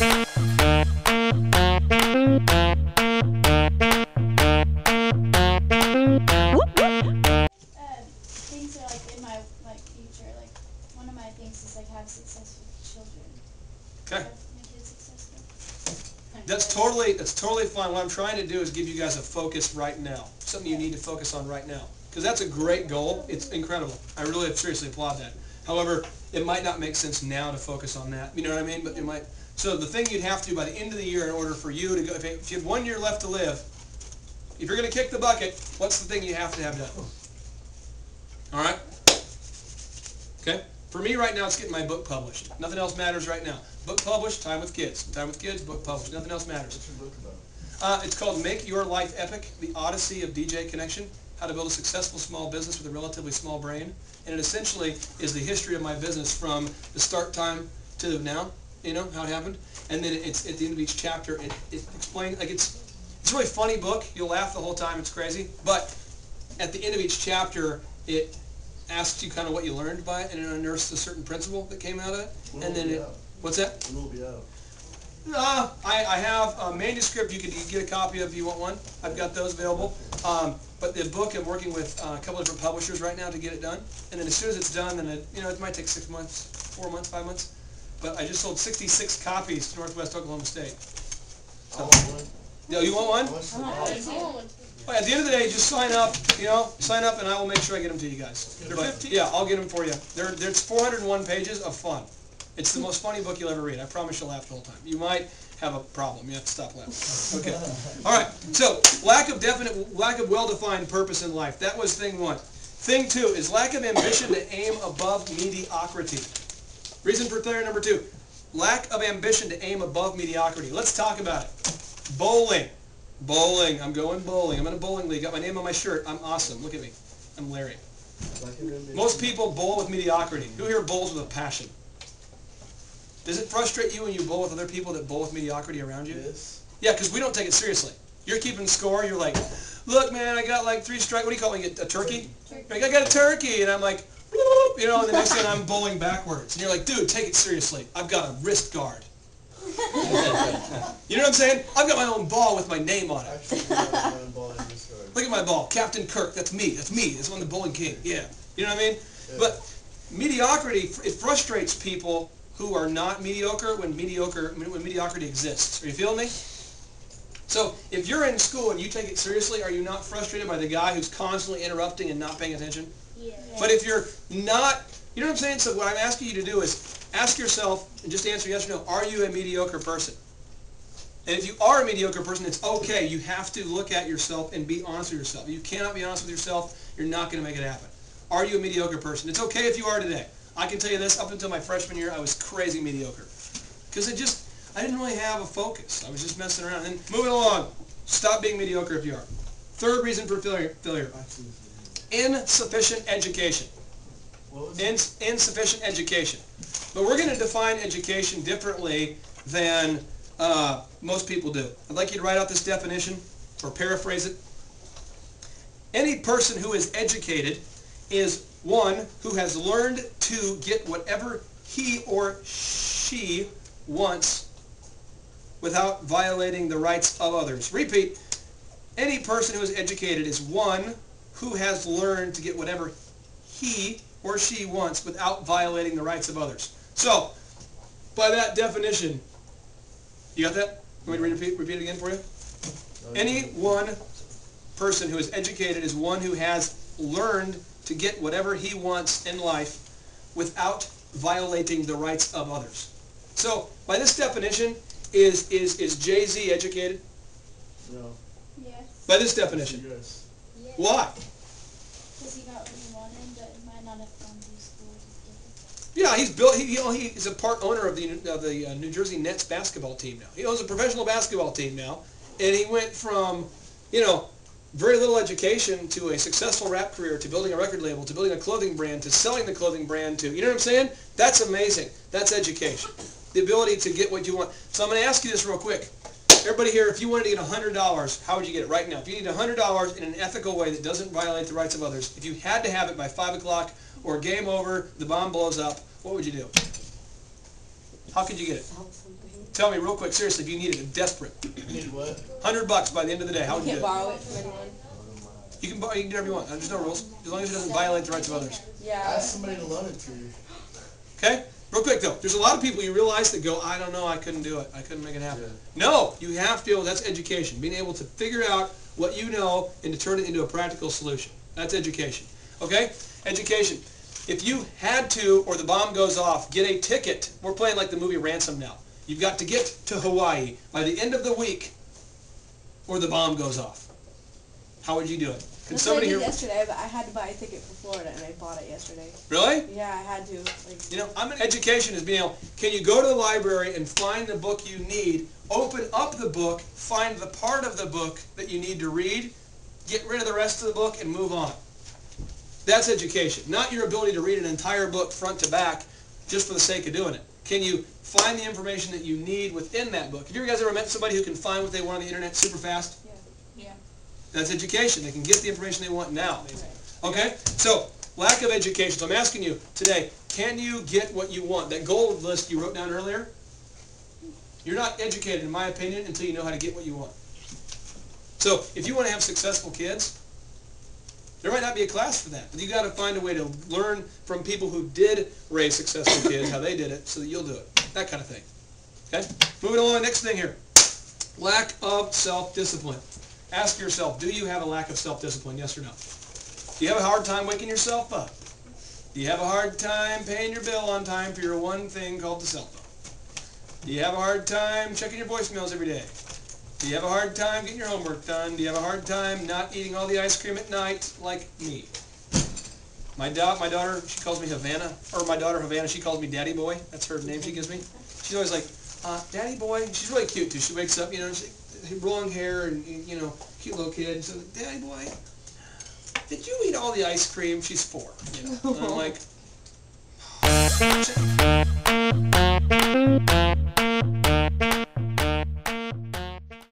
Things are like in my future. Like one of my things is like have successful children. Okay. Make kids successful. That's totally fine. What I'm trying to do is give you guys a focus right now. Something you need to focus on right now. Because that's a great goal. It's incredible. I really seriously applaud that. However, it might not make sense now to focus on that. You know what I mean? But it might. So the thing you'd have to do by the end of the year in order for you to go, if you have 1 year left to live, if you're going to kick the bucket, what's the thing you have to have done? All right? Okay? For me right now, it's getting my book published. Nothing else matters right now. Book published, time with kids. Time with kids, book published. Nothing else matters. What's your book about? It's called Make Your Life Epic, The Odyssey of DJ Connection, How to Build a Successful Small Business with a Relatively Small Brain. And it essentially is the history of my business from the start time to now, you know, how it happened. And then it's at the end of each chapter, it explains, like it's a really funny book. You'll laugh the whole time. It's crazy. But at the end of each chapter, it asks you kind of what you learned by it, and it unearths a certain principle that came out of it. When And will then it be it, out? what's that? When will it be out? I have a manuscript you can get a copy of if you want one. I've got those available. But the book, I'm working with a couple of different publishers right now to get it done. And then as soon as it's done, then it might take 6 months, 4 months, 5 months. But I just sold 66 copies to Northwest Oklahoma State. I want one. Yeah, you want one? How much is it? Oh, at the end of the day, just sign up. Sign up, and I will make sure I get them to you guys. But, yeah, I'll get them for you. There's 401 pages of fun. It's the most funny book you'll ever read. I promise you'll laugh the whole time. You might have a problem. You have to stop laughing. Okay. All right. So lack of well-defined purpose in life. That was thing one. Thing two is lack of ambition to aim above mediocrity. Reason for failure number two. Lack of ambition to aim above mediocrity. Let's talk about it. Bowling. Bowling. I'm going bowling. I'm in a bowling league. Got my name on my shirt. I'm awesome. Look at me. I'm Larry. Most people bowl with mediocrity. Who here bowls with a passion? Does it frustrate you when you bowl with other people that bowl with mediocrity around you? Yes. Yeah, because we don't take it seriously. You're keeping score. You're like, look, man, I got like 3 strikes. What do you call it? A turkey? Like, I got a turkey. And I'm like, and the next thing I'm bowling backwards. And you're like, dude, take it seriously. I've got a wrist guard. You know what I'm saying? I've got my own ball with my name on it. Look at my ball. Captain Kirk. That's me. That's me. It's on the Bowling King. Yeah. You know what I mean? Yeah. But mediocrity, it frustrates people who are not mediocre when mediocrity exists. Are you feeling me? So if you're in school and you take it seriously, are you not frustrated by the guy who's constantly interrupting and not paying attention? Yeah. But if you're not, you know what I'm saying? So what I'm asking you to do is ask yourself, and just answer yes or no, are you a mediocre person? And if you are a mediocre person, it's okay. You have to look at yourself and be honest with yourself. If you cannot be honest with yourself, you're not going to make it happen. Are you a mediocre person? It's okay if you are today. I can tell you this, up until my freshman year, I was crazy mediocre. Because I didn't really have a focus. I was just messing around. And moving along, stop being mediocre if you are. Third reason for failure. Insufficient education. Insufficient education. But we're going to define education differently than most people do. I'd like you to write out this definition, or paraphrase it. Any person who is educated is one who has learned to get whatever he or she wants without violating the rights of others. Repeat. Any person who is educated is one who has learned to get whatever he or she wants without violating the rights of others. So, by that definition, you got that? Want me to repeat it again for you? Any one person who is educated is one who has learned to get whatever he wants in life without violating the rights of others. So, by this definition, is Jay-Z educated? No. Yes. By this definition? Yes. Yes. Why? Because he got what he wanted, but he might not have gone to school. Yeah, he's built. He's a part owner of the New Jersey Nets basketball team now. He owns a professional basketball team now, and he went from, very little education to a successful rap career, to building a record label, to building a clothing brand, to selling the clothing brand, to, you know what I'm saying? That's amazing. That's education. The ability to get what you want. So I'm going to ask you this real quick. Everybody here, if you wanted to get $100, how would you get it right now? If you need $100 in an ethical way that doesn't violate the rights of others, if you had to have it by 5 o'clock or game over, the bomb blows up, what would you do? How could you get it? Tell me real quick, seriously, if you needed it, desperate. Need what? $100 by the end of the day, how would you do it? Borrow it from anyone. You can borrow, you can do whatever you want. There's no rules, as long as it doesn't violate the rights of others. Yeah. Ask somebody to loan it to you. Okay? Real quick though, there's a lot of people you realize that go, I don't know, I couldn't do it. I couldn't make it happen. Yeah. No, you have to be able, that's education. Being able to figure out what you know and to turn it into a practical solution. That's education. Okay? Education. If you had to, or the bomb goes off, get a ticket. We're playing like the movie Ransom now. You've got to get to Hawaii by the end of the week or the bomb goes off. How would you do it? Can That's what I somebody did here... yesterday, but I had to buy a ticket for Florida, and I bought it yesterday. Really? Yeah, I had to. Like, You know, education is being able, can you go to the library and find the book you need, open up the book, find the part of the book that you need to read, get rid of the rest of the book, and move on. That's education. Not your ability to read an entire book front to back just for the sake of doing it. Can you find the information that you need within that book? Have you guys ever met somebody who can find what they want on the internet super fast? Yeah. That's education. They can get the information they want now. Okay? So, lack of education. So I'm asking you today, can you get what you want? That goal list you wrote down earlier, you're not educated, in my opinion, until you know how to get what you want. So, if you want to have successful kids, there might not be a class for that, but you got to find a way to learn from people who did raise successful kids, how they did it, so that you'll do it. That kind of thing. Okay? Moving along, next thing here. Lack of self-discipline. Ask yourself, do you have a lack of self-discipline, yes or no? Do you have a hard time waking yourself up? Do you have a hard time paying your bill on time for your one thing called the cell phone? Do you have a hard time checking your voicemails every day? Do you have a hard time getting your homework done? Do you have a hard time not eating all the ice cream at night like me? My daughter, she calls me Havana, or my daughter Havana, she calls me Daddy Boy. That's her name she gives me. She's always like, Daddy Boy. She's really cute too. She wakes up, you know, long hair and, you know, cute little kid. And so, Daddy Boy, did you eat all the ice cream? She's 4, you know. And I'm like,